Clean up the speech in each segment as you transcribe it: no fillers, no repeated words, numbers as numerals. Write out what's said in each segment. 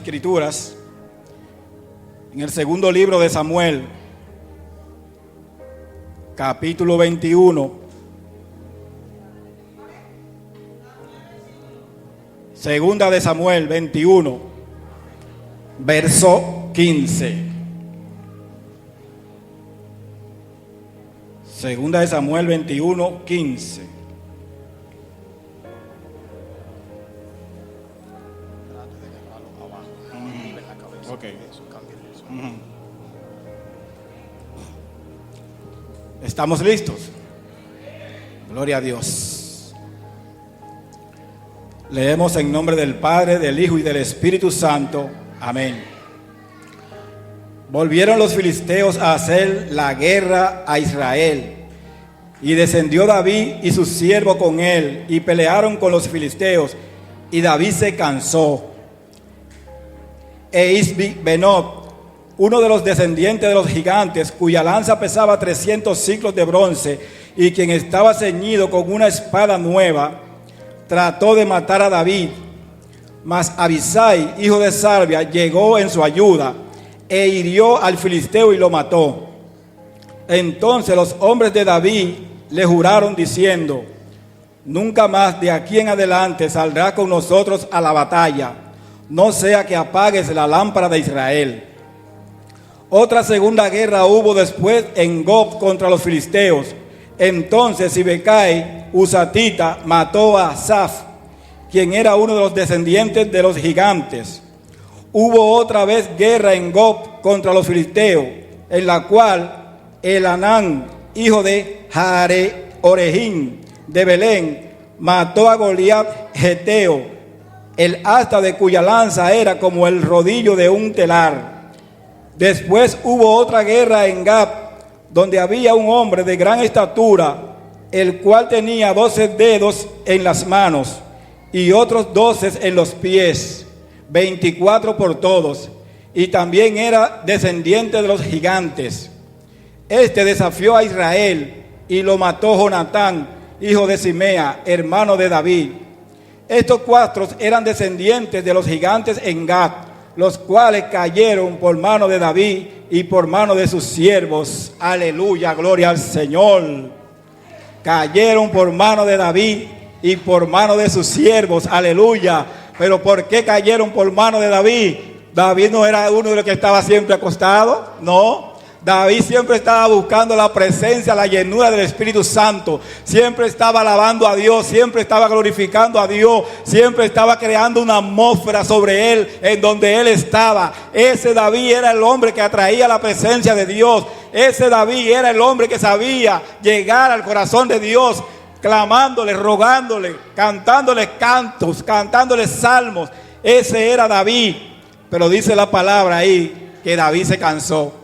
Escrituras, en el segundo libro de Samuel, capítulo 21. Segunda de Samuel 21, verso 15. Segunda de Samuel 21, 15. Okay. ¿Estamos listos? Gloria a Dios. Leemos en nombre del Padre, del Hijo y del Espíritu Santo. Amén. Volvieron los filisteos a hacer la guerra a Israel, y descendió David y su siervo con él, y pelearon con los filisteos, y David se cansó. E Isbi-Benob, uno de los descendientes de los gigantes, cuya lanza pesaba 300 siclos de bronce, y quien estaba ceñido con una espada nueva, trató de matar a David. Mas Abisai, hijo de Sarbia, llegó en su ayuda, e hirió al filisteo y lo mató. Entonces los hombres de David le juraron diciendo: nunca más de aquí en adelante saldrá con nosotros a la batalla, no sea que apagues la lámpara de Israel. Otra segunda guerra hubo después en Gob contra los filisteos. Entonces Sibecai, Husatita, mató a Asaph, quien era uno de los descendientes de los gigantes. Hubo otra vez guerra en Gob contra los filisteos, en la cual Elanán, hijo de Jare-Oregim de Belén, mató a Goliat Geteo, el asta de cuya lanza era como el rodillo de un telar. Después hubo otra guerra en Gab, donde había un hombre de gran estatura, el cual tenía 12 dedos en las manos y otros 12 en los pies, 24 por todos, y también era descendiente de los gigantes. Este desafió a Israel y lo mató Jonatán, hijo de Simea, hermano de David. Estos cuatro eran descendientes de los gigantes en Gad, los cuales cayeron por mano de David y por mano de sus siervos. Aleluya, gloria al Señor. Cayeron por mano de David y por mano de sus siervos. Aleluya. Pero ¿por qué cayeron por mano de David? David no era uno de los que estaba siempre acostado, no. David siempre estaba buscando la presencia, la llenura del Espíritu Santo. Siempre estaba alabando a Dios, siempre estaba glorificando a Dios, siempre estaba creando una atmósfera sobre él, en donde él estaba. Ese David era el hombre que atraía la presencia de Dios. Ese David era el hombre que sabía llegar al corazón de Dios, clamándole, rogándole, cantándole cantos, cantándole salmos. Ese era David. Pero dice la palabra ahí que David se cansó.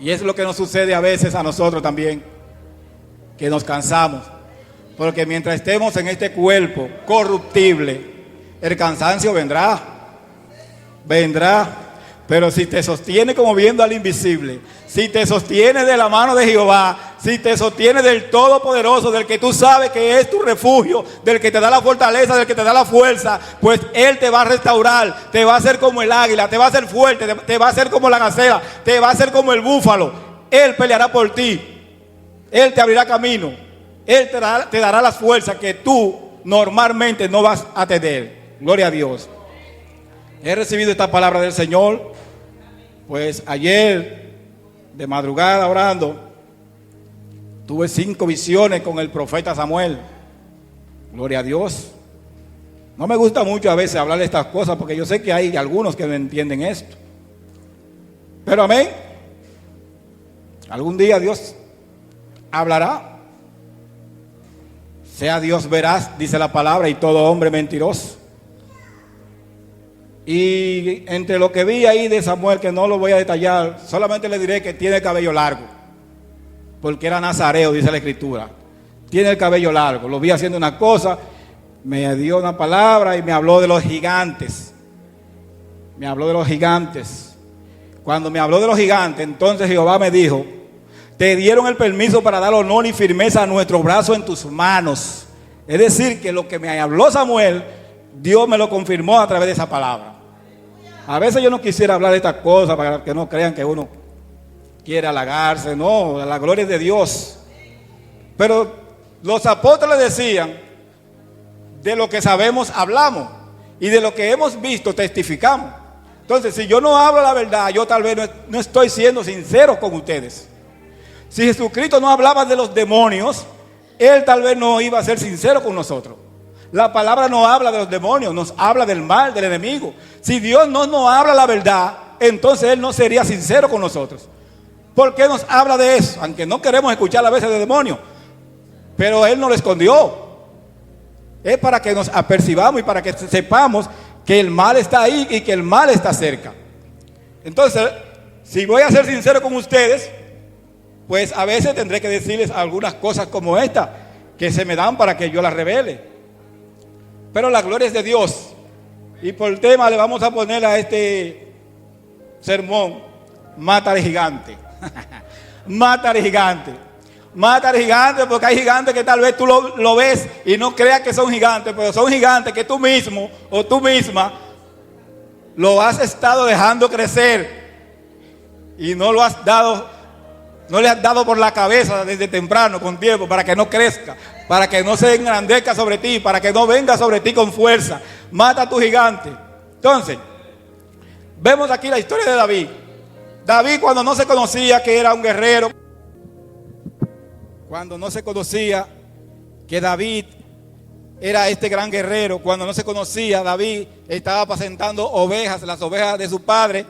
Y es lo que nos sucede a veces a nosotros también, que nos cansamos. Porque mientras estemos en este cuerpo corruptible, el cansancio vendrá. Pero si te sostiene como viendo al invisible, si te sostiene de la mano de Jehová, si te sostiene del Todopoderoso, del que tú sabes que es tu refugio, del que te da la fortaleza, del que te da la fuerza, pues Él te va a restaurar, te va a hacer como el águila, te va a hacer fuerte, te va a hacer como la gacela, te va a hacer como el búfalo. Él peleará por ti, Él te abrirá camino, Él te dará las fuerzas que tú normalmente no vas a tener. Gloria a Dios. He recibido esta palabra del Señor, pues ayer de madrugada orando, tuve 5 visiones con el profeta Samuel. Gloria a Dios. No me gusta mucho a veces hablar de estas cosas, porque yo sé que hay algunos que no entienden esto. Pero amén. Algún día Dios hablará. Sea Dios veraz, dice la palabra, y todo hombre mentiroso. Y entre lo que vi ahí de Samuel, que no lo voy a detallar, solamente le diré que tiene el cabello largo, porque era nazareo, dice la Escritura. Tiene el cabello largo. Lo vi haciendo una cosa, me dio una palabra y me habló de los gigantes. Me habló de los gigantes. Cuando me habló de los gigantes, entonces Jehová me dijo: te dieron el permiso para dar honor y firmeza a nuestro brazo en tus manos. Es decir, que lo que me habló Samuel, Dios me lo confirmó a través de esa palabra. A veces yo no quisiera hablar de estas cosas para que no crean que uno quiere halagarse, no, la gloria es de Dios. Pero los apóstoles decían, de lo que sabemos hablamos, y de lo que hemos visto testificamos. Entonces, si yo no hablo la verdad, yo tal vez no estoy siendo sincero con ustedes. Si Jesucristo no hablaba de los demonios, Él tal vez no iba a ser sincero con nosotros. La palabra no habla de los demonios, nos habla del mal, del enemigo. Si Dios no nos habla la verdad, entonces Él no sería sincero con nosotros. ¿Por qué nos habla de eso? Aunque no queremos escuchar a veces de demonios, pero Él nos lo escondió. Es para que nos apercibamos y para que sepamos que el mal está ahí y que el mal está cerca. Entonces, si voy a ser sincero con ustedes, pues a veces tendré que decirles algunas cosas como esta, que se me dan para que yo las revele. Pero la gloria es de Dios. Y por el tema le vamos a poner a este sermón, mata al gigante. Mata al gigante. Mata al gigante, porque hay gigantes que tal vez tú lo ves y no creas que son gigantes, pero son gigantes que tú mismo o tú misma lo has estado dejando crecer y no lo has dado, no le has dado por la cabeza desde temprano, con tiempo, para que no crezca, para que no se engrandezca sobre ti, para que no venga sobre ti con fuerza. Mata a tu gigante. Entonces, vemos aquí la historia de David. David, cuando no se conocía que era un guerrero, cuando no se conocía que David era este gran guerrero, cuando no se conocía, David estaba apacentando ovejas, las ovejas de su padre,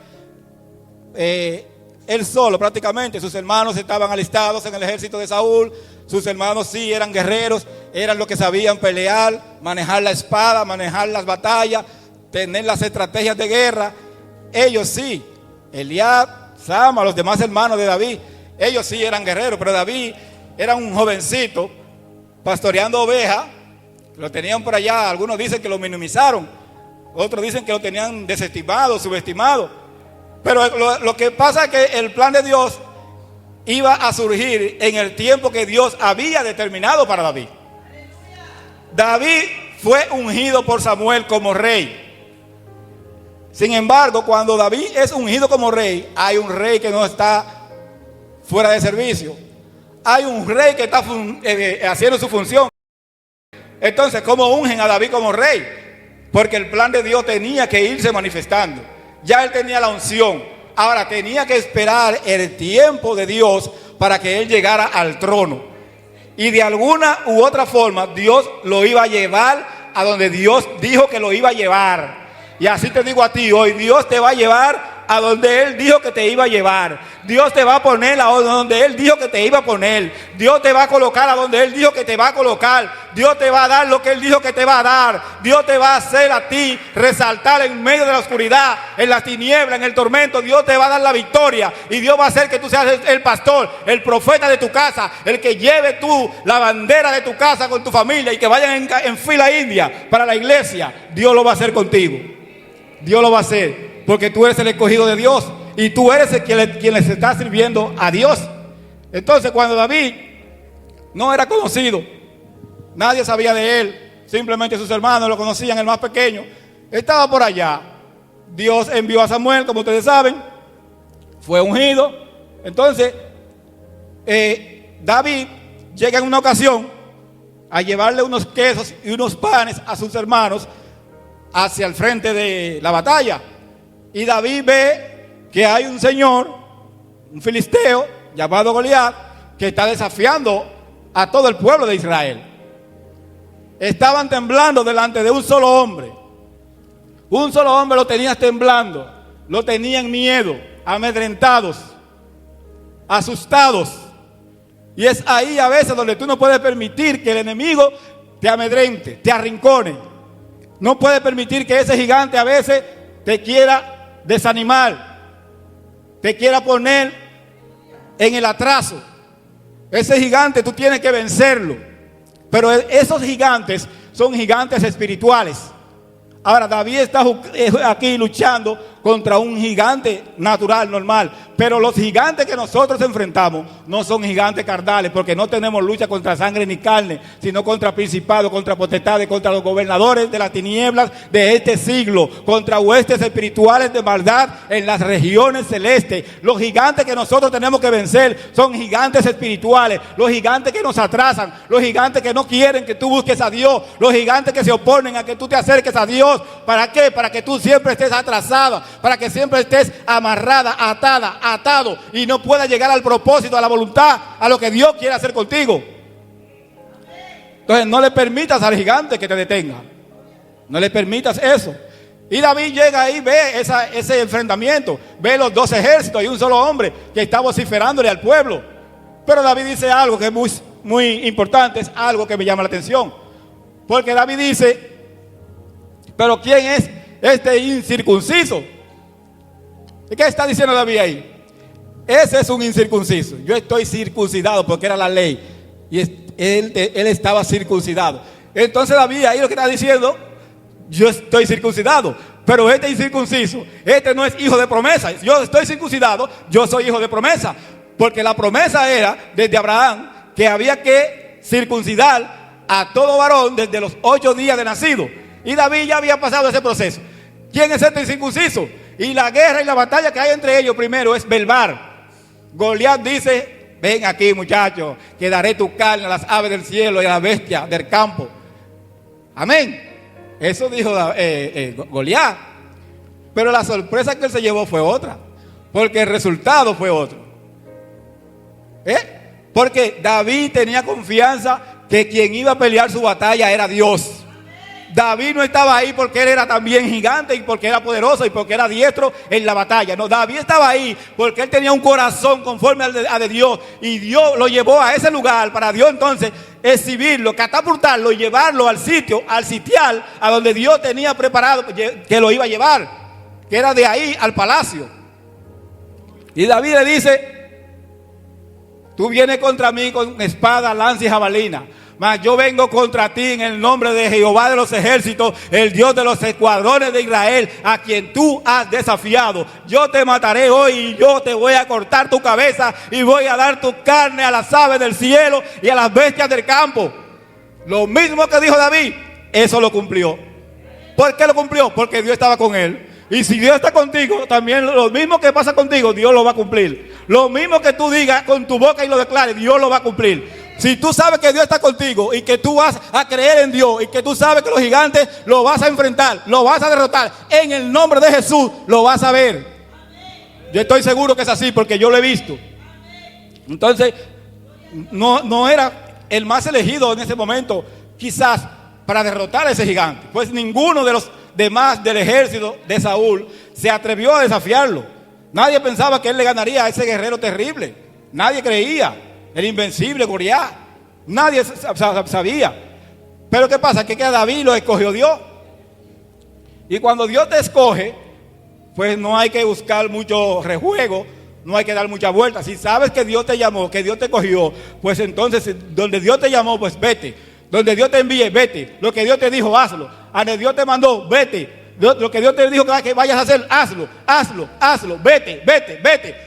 él solo prácticamente. Sus hermanos estaban alistados en el ejército de Saúl. Sus hermanos sí eran guerreros, eran los que sabían pelear, manejar la espada, manejar las batallas, tener las estrategias de guerra. Ellos sí, Eliab, Sama, los demás hermanos de David, ellos sí eran guerreros, pero David era un jovencito pastoreando ovejas. Lo tenían por allá, algunos dicen que lo minimizaron, otros dicen que lo tenían desestimado, subestimado. Pero lo que pasa es que el plan de Dios iba a surgir en el tiempo que Dios había determinado para David. David fue ungido por Samuel como rey. Sin embargo, cuando David es ungido como rey, hay un rey que no está fuera de servicio. Hay un rey que está haciendo su función. Entonces, ¿cómo ungen a David como rey? Porque el plan de Dios tenía que irse manifestando. Ya él tenía la unción. Ahora tenía que esperar el tiempo de Dios para que él llegara al trono. Y de alguna u otra forma Dios lo iba a llevar a donde Dios dijo que lo iba a llevar. Y así te digo a ti hoy, Dios te va a llevar a donde Él dijo que te iba a llevar. Dios te va a poner a donde Él dijo que te iba a poner. Dios te va a colocar a donde Él dijo que te va a colocar. Dios te va a dar lo que Él dijo que te va a dar. Dios te va a hacer a ti resaltar en medio de la oscuridad, en las tinieblas, en el tormento. Dios te va a dar la victoria. Y Dios va a hacer que tú seas el pastor, el profeta de tu casa, el que lleve tú la bandera de tu casa con tu familia y que vayan en fila india para la iglesia. Dios lo va a hacer contigo. Dios lo va a hacer. Porque tú eres el escogido de Dios y tú eres quien les está sirviendo a Dios. Entonces, cuando David no era conocido, nadie sabía de él, simplemente sus hermanos lo conocían, el más pequeño, estaba por allá. Dios envió a Samuel, como ustedes saben, fue ungido. Entonces, David llega en una ocasión a llevarle unos quesos y unos panes a sus hermanos hacia el frente de la batalla. Y David ve que hay un señor, un filisteo llamado Goliat, que está desafiando a todo el pueblo de Israel. Estaban temblando delante de un solo hombre. Un solo hombre lo tenía temblando, lo tenían miedo, amedrentados, asustados. Y es ahí a veces donde tú no puedes permitir que el enemigo te amedrente, te arrincone. No puedes permitir que ese gigante a veces te quiera desanimar, te quiera poner en el atraso. Ese gigante tú tienes que vencerlo. Pero esos gigantes son gigantes espirituales. Ahora David está aquí luchando contra un gigante natural, normal. Pero los gigantes que nosotros enfrentamos no son gigantes carnales, porque no tenemos lucha contra sangre ni carne, sino contra principados, contra potestades, contra los gobernadores de las tinieblas de este siglo, contra huestes espirituales de maldad en las regiones celestes. Los gigantes que nosotros tenemos que vencer son gigantes espirituales, los gigantes que nos atrasan, los gigantes que no quieren que tú busques a Dios, los gigantes que se oponen a que tú te acerques a Dios. ¿Para qué? Para que tú siempre estés atrasada, para que siempre estés amarrada, atada, atado y no puedas llegar al propósito, a la voluntad, a lo que Dios quiere hacer contigo. Entonces no le permitas al gigante que te detenga, no le permitas eso. Y David llega ahí, ve ese enfrentamiento, ve los dos ejércitos y un solo hombre que está vociferándole al pueblo. Pero David dice algo que es muy, muy importante, es algo que me llama la atención, porque David dice: pero ¿quién es este incircunciso? ¿Y qué está diciendo David ahí? Ese es un incircunciso. Yo estoy circuncidado porque era la ley. Y él estaba circuncidado. Entonces David ahí lo que está diciendo: yo estoy circuncidado, pero este incircunciso, este no es hijo de promesa. Yo estoy circuncidado, yo soy hijo de promesa. Porque la promesa era desde Abraham que había que circuncidar a todo varón desde los 8 días de nacido. Y David ya había pasado ese proceso. ¿Quién es este incircunciso? Y la guerra y la batalla que hay entre ellos primero es verbal. Goliat dice: ven aquí, muchachos, que daré tu carne a las aves del cielo y a las bestias del campo. Amén. Eso dijo Goliat. Pero la sorpresa que él se llevó fue otra, porque el resultado fue otro. Porque David tenía confianza que quien iba a pelear su batalla era Dios. David no estaba ahí porque él era también gigante y porque era poderoso y porque era diestro en la batalla. No, David estaba ahí porque él tenía un corazón conforme al de Dios, y Dios lo llevó a ese lugar para Dios entonces exhibirlo, catapultarlo y llevarlo al sitio, al sitial, a donde Dios tenía preparado que lo iba a llevar, que era de ahí al palacio. Y David le dice: tú vienes contra mí con espada, lanza y jabalina, mas yo vengo contra ti en el nombre de Jehová de los ejércitos, el Dios de los escuadrones de Israel, a quien tú has desafiado. Yo te mataré hoy y yo te voy a cortar tu cabeza y voy a dar tu carne a las aves del cielo y a las bestias del campo. Lo mismo que dijo David, eso lo cumplió. ¿Por qué lo cumplió? Porque Dios estaba con él. Y si Dios está contigo, también lo mismo que pasa contigo, Dios lo va a cumplir. Lo mismo que tú digas con tu boca y lo declares, Dios lo va a cumplir. Si tú sabes que Dios está contigo y que tú vas a creer en Dios y que tú sabes que los gigantes lo vas a enfrentar, lo vas a derrotar, en el nombre de Jesús lo vas a ver. Yo estoy seguro que es así porque yo lo he visto. Entonces, no era el más elegido en ese momento, quizás, para derrotar a ese gigante. Pues ninguno de los demás del ejército de Saúl se atrevió a desafiarlo. Nadie pensaba que él le ganaría a ese guerrero terrible. Nadie creía. El invencible Goliat. Nadie sabía. Pero ¿qué pasa? Que a David lo escogió Dios. Y cuando Dios te escoge, pues no hay que buscar mucho rejuego, no hay que dar muchas vueltas. Si sabes que Dios te llamó, que Dios te cogió, pues entonces donde Dios te llamó, pues vete. Donde Dios te envíe, vete. Lo que Dios te dijo, hazlo. A donde Dios te mandó, vete. Lo que Dios te dijo que vayas a hacer, hazlo, vete.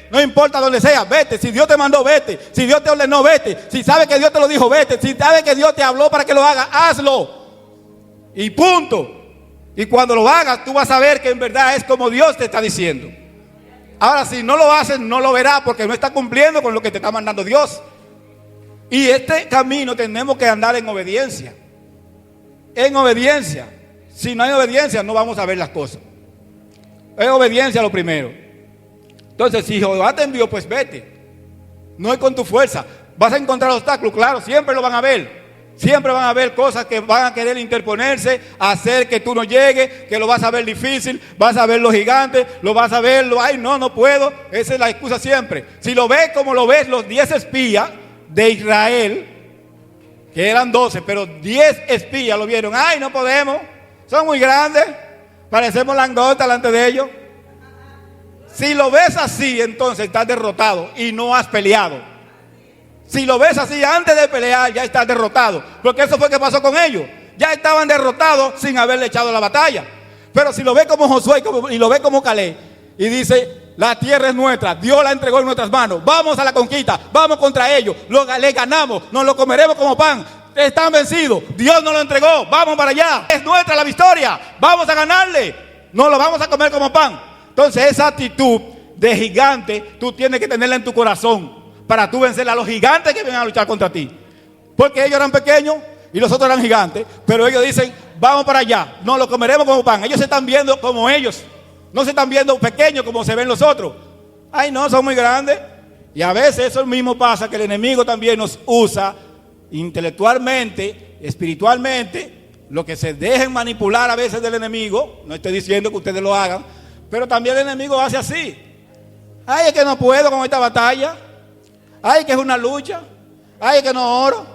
No importa donde sea, vete. Si Dios te mandó, vete. Si Dios te ordenó, vete. Si sabes que Dios te lo dijo, vete. Si sabes que Dios te habló para que lo hagas, hazlo. Y punto. Y cuando lo hagas, tú vas a ver que en verdad es como Dios te está diciendo. Ahora, si no lo haces, no lo verás porque no está cumpliendo con lo que te está mandando Dios. Y este camino tenemos que andar en obediencia. En obediencia. Si no hay obediencia, no vamos a ver las cosas. Es obediencia lo primero. Entonces, si Jehová te envió, pues vete. No es con tu fuerza. Vas a encontrar obstáculos, claro, siempre lo van a ver. Siempre van a haber cosas que van a querer interponerse, hacer que tú no llegues, que lo vas a ver difícil, vas a ver los gigantes, lo vas a ver, ay no puedo. Esa es la excusa siempre. Si lo ves como lo ves los 10 espías de Israel, que eran 12, pero 10 espías lo vieron, ay no podemos. Son muy grandes, parecemos langostas delante de ellos. Si lo ves así, entonces estás derrotado y no has peleado. Si lo ves así antes de pelear, ya estás derrotado. Porque eso fue lo que pasó con ellos. Ya estaban derrotados sin haberle echado la batalla. Pero si lo ve como Josué y lo ve como Caleb y dice, la tierra es nuestra, Dios la entregó en nuestras manos, vamos a la conquista, vamos contra ellos, le ganamos, nos lo comeremos como pan, están vencidos, Dios nos lo entregó, vamos para allá, es nuestra la victoria, vamos a ganarle, nos lo vamos a comer como pan. Entonces esa actitud de gigante tú tienes que tenerla en tu corazón para tú vencer a los gigantes que vienen a luchar contra ti. Porque ellos eran pequeños y los otros eran gigantes, pero ellos dicen, vamos para allá, nos lo comeremos como pan. Ellos se están viendo como ellos, no se están viendo pequeños como se ven los otros. Ay, no, son muy grandes. Y a veces eso mismo pasa, que el enemigo también nos usa intelectualmente, espiritualmente, lo que se dejen manipular a veces del enemigo. No estoy diciendo que ustedes lo hagan, pero también el enemigo hace así. Ay, es que no puedo con esta batalla. Ay, que es una lucha. Ay, que no oro.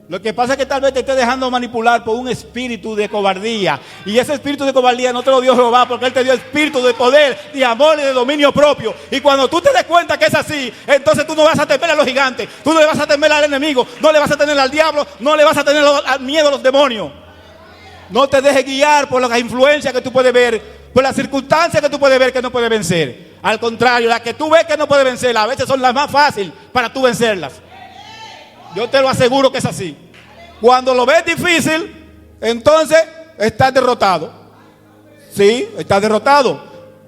Lo que pasa es que tal vez te esté dejando manipular por un espíritu de cobardía. Y ese espíritu de cobardía no te lo dio Jehová, porque Él te dio espíritu de poder, de amor y de dominio propio. Y cuando tú te des cuenta que es así, entonces tú no vas a temer a los gigantes, tú no le vas a temer al enemigo, no le vas a temer al diablo, no le vas a tener miedo a los demonios. No te dejes guiar por las influencias que tú puedes ver, por las circunstancias que tú puedes ver que no puedes vencer. Al contrario, las que tú ves que no puedes vencer, a veces son las más fáciles para tú vencerlas. Yo te lo aseguro que es así. Cuando lo ves difícil, entonces estás derrotado. Sí, estás derrotado.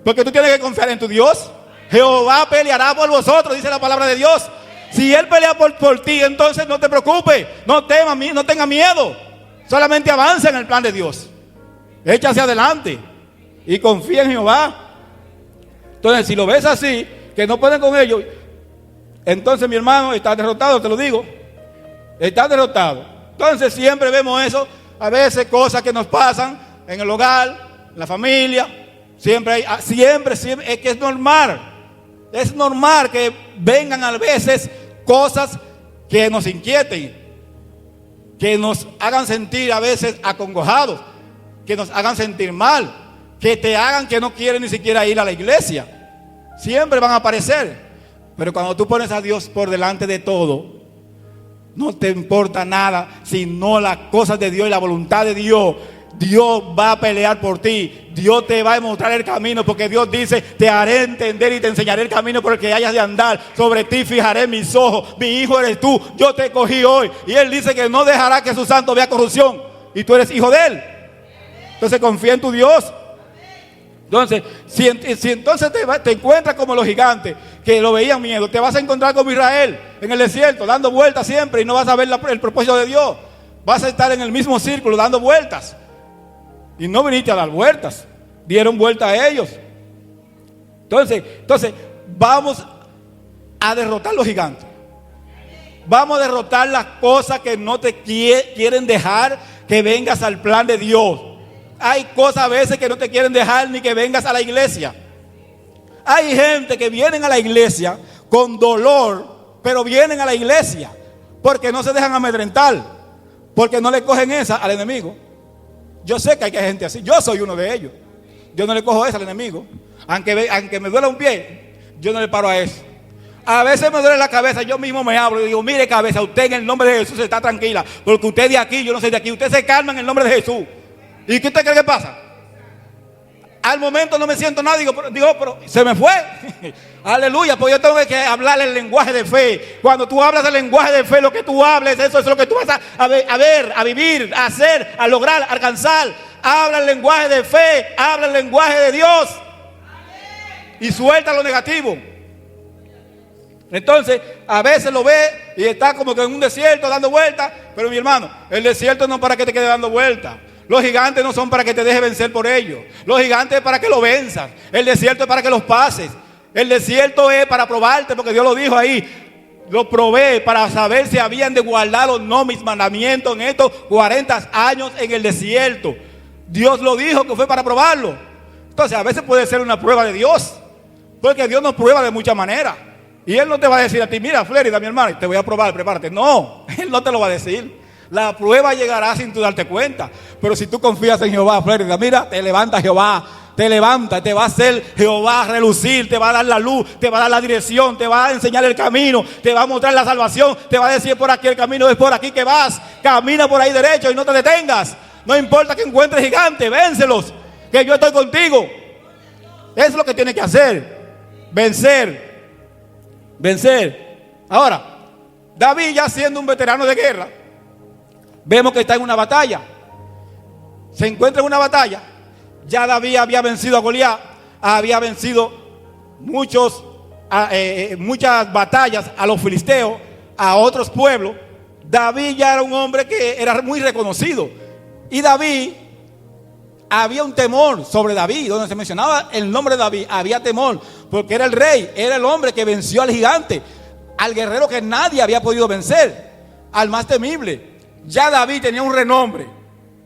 Porque tú tienes que confiar en tu Dios. Jehová peleará por vosotros, dice la palabra de Dios. Si Él pelea por ti, entonces no te preocupes, no temas, no tengas miedo. Solamente avanza en el plan de Dios. Echa hacia adelante y confía en Jehová. Entonces, si lo ves así, que no pueden con ellos, entonces mi hermano, estás derrotado, te lo digo. Estás derrotado. Entonces siempre vemos eso, a veces cosas que nos pasan en el hogar, en la familia. Siempre es que es normal. Es normal que vengan a veces cosas que nos inquieten, que nos hagan sentir a veces acongojados, que nos hagan sentir mal, que te hagan que no quieren ni siquiera ir a la iglesia. Siempre van a aparecer. Pero cuando tú pones a Dios por delante de todo, no te importa nada, sino las cosas de Dios y la voluntad de Dios. Dios va a pelear por ti. Dios te va a mostrar el camino, porque Dios dice, te haré entender y te enseñaré el camino por el que hayas de andar. Sobre ti fijaré mis ojos. Mi hijo eres tú, yo te escogí hoy. Y Él dice que no dejará que su santo vea corrupción. Y tú eres hijo de Él. Entonces confía en tu Dios. Entonces, si entonces te encuentras como los gigantes que lo veían miedo, te vas a encontrar como Israel en el desierto, dando vueltas siempre, y no vas a ver el propósito de Dios. Vas a estar en el mismo círculo dando vueltas. Y no viniste a dar vueltas, dieron vuelta a ellos. Entonces vamos a derrotar los gigantes. Vamos a derrotar las cosas que no te quieren dejar que vengas al plan de Dios. Hay cosas a veces que no te quieren dejar ni que vengas a la iglesia. Hay gente que vienen a la iglesia con dolor, pero vienen a la iglesia porque no se dejan amedrentar, porque no le cogen esa al enemigo. Yo sé que hay gente así, yo soy uno de ellos. Yo no le cojo esa al enemigo. Aunque me duela un pie, yo no le paro a eso. A veces me duele la cabeza, yo mismo me hablo y digo, mire cabeza, usted en el nombre de Jesús está tranquila, porque usted es de aquí, yo no soy de aquí, usted se calma en el nombre de Jesús. ¿Y qué usted cree que pasa? Al momento no me siento nada, digo, pero se me fue. Aleluya, pues yo tengo que hablar el lenguaje de fe. Cuando tú hablas el lenguaje de fe, lo que tú hables, eso es lo que tú vas a ver, a vivir, a hacer, a lograr, a alcanzar. Habla el lenguaje de fe, habla el lenguaje de Dios. Y suelta lo negativo. Entonces, a veces lo ve y está como que en un desierto dando vueltas. Pero mi hermano, el desierto no es para que te quede dando vueltas. Los gigantes no son para que te dejes vencer por ellos. Los gigantes es para que lo venzas. El desierto es para que los pases. El desierto es para probarte, porque Dios lo dijo ahí. Lo probé para saber si habían de guardar o no mis mandamientos en estos 40 años en el desierto. Dios lo dijo que fue para probarlo. Entonces a veces puede ser una prueba de Dios, porque Dios nos prueba de muchas maneras. Y Él no te va a decir a ti, mira Flérida, mi hermano, te voy a probar, prepárate. No, Él no te lo va a decir. La prueba llegará sin tú darte cuenta. Pero si tú confías en Jehová, Flérida, mira, te levanta Jehová. Te levanta, te va a hacer Jehová relucir, te va a dar la luz, te va a dar la dirección, te va a enseñar el camino, te va a mostrar la salvación, te va a decir por aquí el camino es por aquí que vas. Camina por ahí derecho y no te detengas. No importa que encuentres gigantes, vénselos. que yo estoy contigo. Es lo que tiene que hacer. Vencer. Ahora, David, ya siendo un veterano de guerra, vemos que está en una batalla. Se encuentra en una batalla. Ya David había vencido a Goliat, había vencido muchas batallas a los filisteos, a otros pueblos. David ya era un hombre que era muy reconocido. Y David, había un temor sobre David. Donde se mencionaba el nombre de David, había temor, porque era el rey, era el hombre que venció al gigante, al guerrero que nadie había podido vencer, al más temible. Ya David tenía un renombre,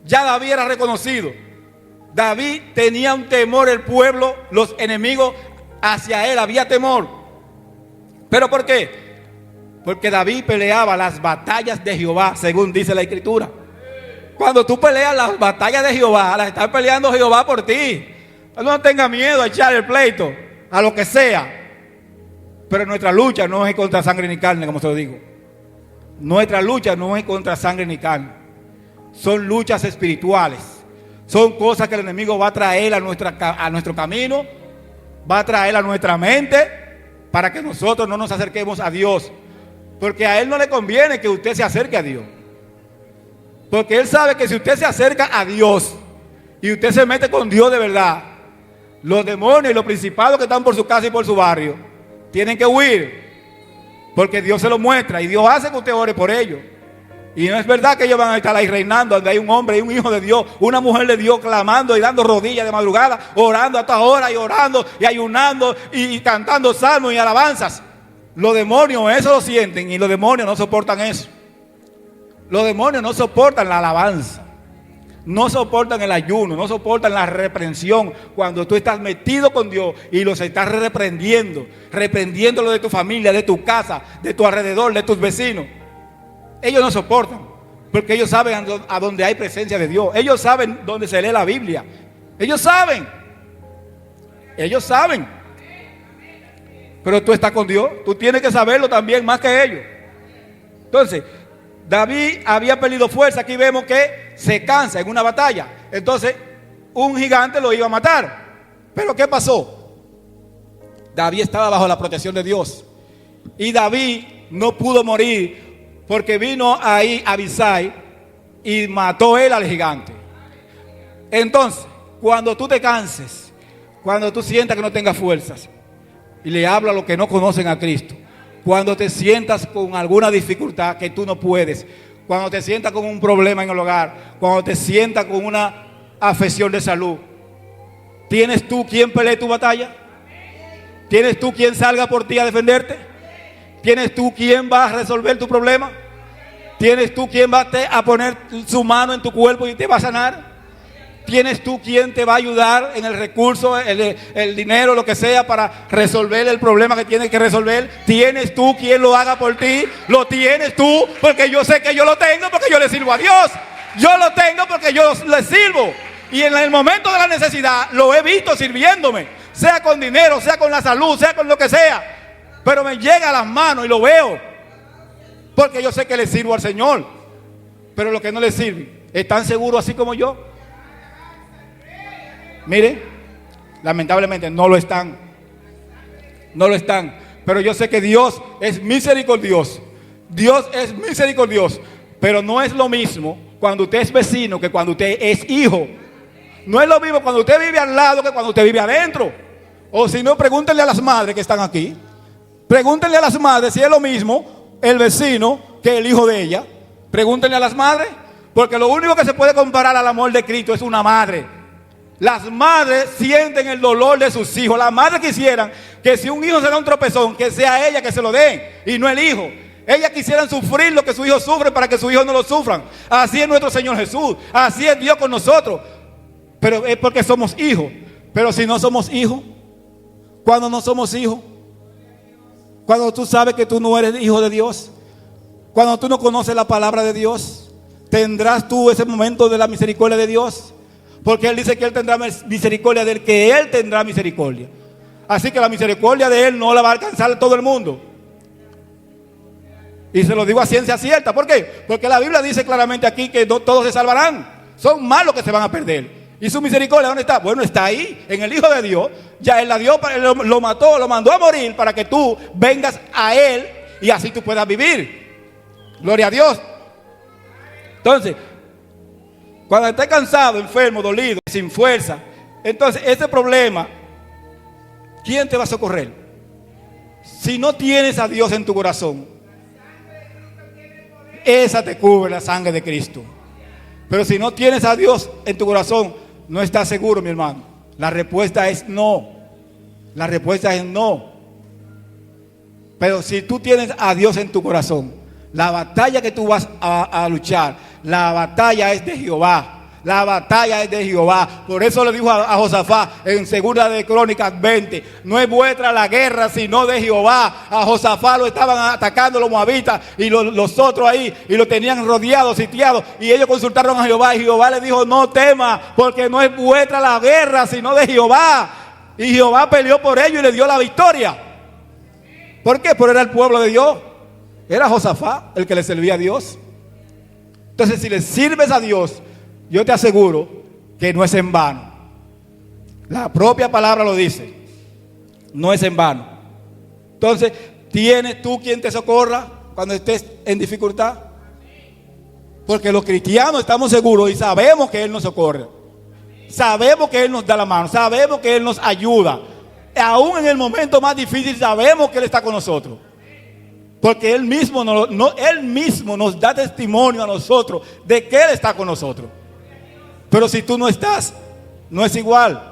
ya David era reconocido. David tenía un temor, el pueblo, los enemigos hacia él, había temor. ¿Pero por qué? Porque David peleaba las batallas de Jehová, según dice la Escritura. Cuando tú peleas las batallas de Jehová, las está peleando Jehová por ti. No tengas miedo a echar el pleito, a lo que sea. Pero nuestra lucha no es contra sangre ni carne, como se lo digo. Nuestra lucha no es contra sangre ni carne. Son luchas espirituales. Son cosas que el enemigo va a traer a nuestro camino, va a traer a nuestra mente, para que nosotros no nos acerquemos a Dios. Porque a Él no le conviene que usted se acerque a Dios. Porque Él sabe que si usted se acerca a Dios y usted se mete con Dios de verdad, los demonios y los principados que están por su casa y por su barrio tienen que huir. Porque Dios se lo muestra y Dios hace que usted ore por ellos. Y no es verdad que ellos van a estar ahí reinando donde hay un hombre y un hijo de Dios, una mujer de Dios clamando y dando rodillas de madrugada, orando hasta ahora y orando y ayunando y cantando salmos y alabanzas. Los demonios eso lo sienten y los demonios no soportan eso. Los demonios no soportan la alabanza, no soportan el ayuno, no soportan la reprensión. Cuando tú estás metido con Dios y los estás reprendiéndolo de tu familia, de tu casa, de tu alrededor, de tus vecinos, ellos no soportan, porque ellos saben a dónde hay presencia de Dios. Ellos saben dónde se lee la Biblia. Ellos saben. Pero tú estás con Dios, tú tienes que saberlo también más que ellos. Entonces, David había perdido fuerza. Aquí vemos que se cansa en una batalla. Entonces, un gigante lo iba a matar. Pero ¿qué pasó? David estaba bajo la protección de Dios. Y David no pudo morir porque vino ahí Abisai y mató él al gigante. Entonces, cuando tú te canses, cuando tú sientas que no tengas fuerzas, y le hablo a los que no conocen a Cristo, cuando te sientas con alguna dificultad que tú no puedes, cuando te sientas con un problema en el hogar, cuando te sientas con una afección de salud, ¿tienes tú quien pelee tu batalla? ¿Tienes tú quien salga por ti a defenderte? ¿Tienes tú quien va a resolver tu problema? ¿Tienes tú quien va a poner su mano en tu cuerpo y te va a sanar? ¿Tienes tú quien te va a ayudar en el recurso, el dinero, lo que sea, para resolver el problema que tienes que resolver? ¿Tienes tú quien lo haga por ti? ¿Lo tienes tú? Porque yo sé que yo lo tengo, porque yo le sirvo a Dios. Yo lo tengo porque yo le sirvo. Y en el momento de la necesidad lo he visto sirviéndome, sea con dinero, sea con la salud, sea con lo que sea. Pero me llega a las manos y lo veo, porque yo sé que le sirvo al Señor. Pero los que no le sirven, ¿están seguros así como yo? Mire, lamentablemente no lo están. No lo están. Pero yo sé que Dios es misericordioso. Dios es misericordioso. Pero no es lo mismo cuando usted es vecino que cuando usted es hijo. No es lo mismo cuando usted vive al lado que cuando usted vive adentro. O si no, pregúntenle a las madres que están aquí. Pregúntenle a las madres si es lo mismo el vecino que el hijo de ella. Pregúntenle a las madres. Porque lo único que se puede comparar al amor de Cristo es una madre. Las madres sienten el dolor de sus hijos. Las madres quisieran que si un hijo se da un tropezón, que sea ella que se lo dé y no el hijo. Ellas quisieran sufrir lo que su hijo sufre para que sus hijos no lo sufran. Así es nuestro Señor Jesús. Así es Dios con nosotros. Pero es porque somos hijos. Pero si no somos hijos, cuando no somos hijos, cuando tú sabes que tú no eres hijo de Dios, cuando tú no conoces la palabra de Dios, ¿tendrás tú ese momento de la misericordia de Dios? Porque Él dice que Él tendrá misericordia del que Él tendrá misericordia. Así que la misericordia de Él no la va a alcanzar a todo el mundo. Y se lo digo a ciencia cierta. ¿Por qué? Porque la Biblia dice claramente aquí que no todos se salvarán. Son malos que se van a perder. ¿Y su misericordia dónde está? Bueno, está ahí, en el Hijo de Dios. Ya Él la dio, lo mató, lo mandó a morir para que tú vengas a Él y así tú puedas vivir. Gloria a Dios. Entonces, cuando estés cansado, enfermo, dolido, sin fuerza, entonces ese problema, ¿quién te va a socorrer? Si no tienes a Dios en tu corazón, esa te cubre la sangre de Cristo. Pero si no tienes a Dios en tu corazón, no estás seguro, mi hermano. La respuesta es no. La respuesta es no. Pero si tú tienes a Dios en tu corazón, la batalla que tú vas a luchar, la batalla es de Jehová. La batalla es de Jehová. Por eso le dijo a Josafat en 2 de Crónicas 20: no es vuestra la guerra, sino de Jehová. A Josafat lo estaban atacando los moabitas y los otros ahí, y lo tenían rodeado, sitiado. Y ellos consultaron a Jehová, y Jehová les dijo: no temas, porque no es vuestra la guerra, sino de Jehová. Y Jehová peleó por ellos y le dio la victoria. ¿Por qué? Porque era el pueblo de Dios. Era Josafat el que le servía a Dios. Entonces, si le sirves a Dios, yo te aseguro que no es en vano. La propia palabra lo dice. No es en vano. Entonces, ¿tienes tú quien te socorra cuando estés en dificultad? Porque los cristianos estamos seguros y sabemos que Él nos socorre. Sabemos que Él nos da la mano. Sabemos que Él nos ayuda. Aún en el momento más difícil sabemos que Él está con nosotros. Porque Él mismo nos da testimonio a nosotros de que Él está con nosotros. Pero si tú no estás, no es igual.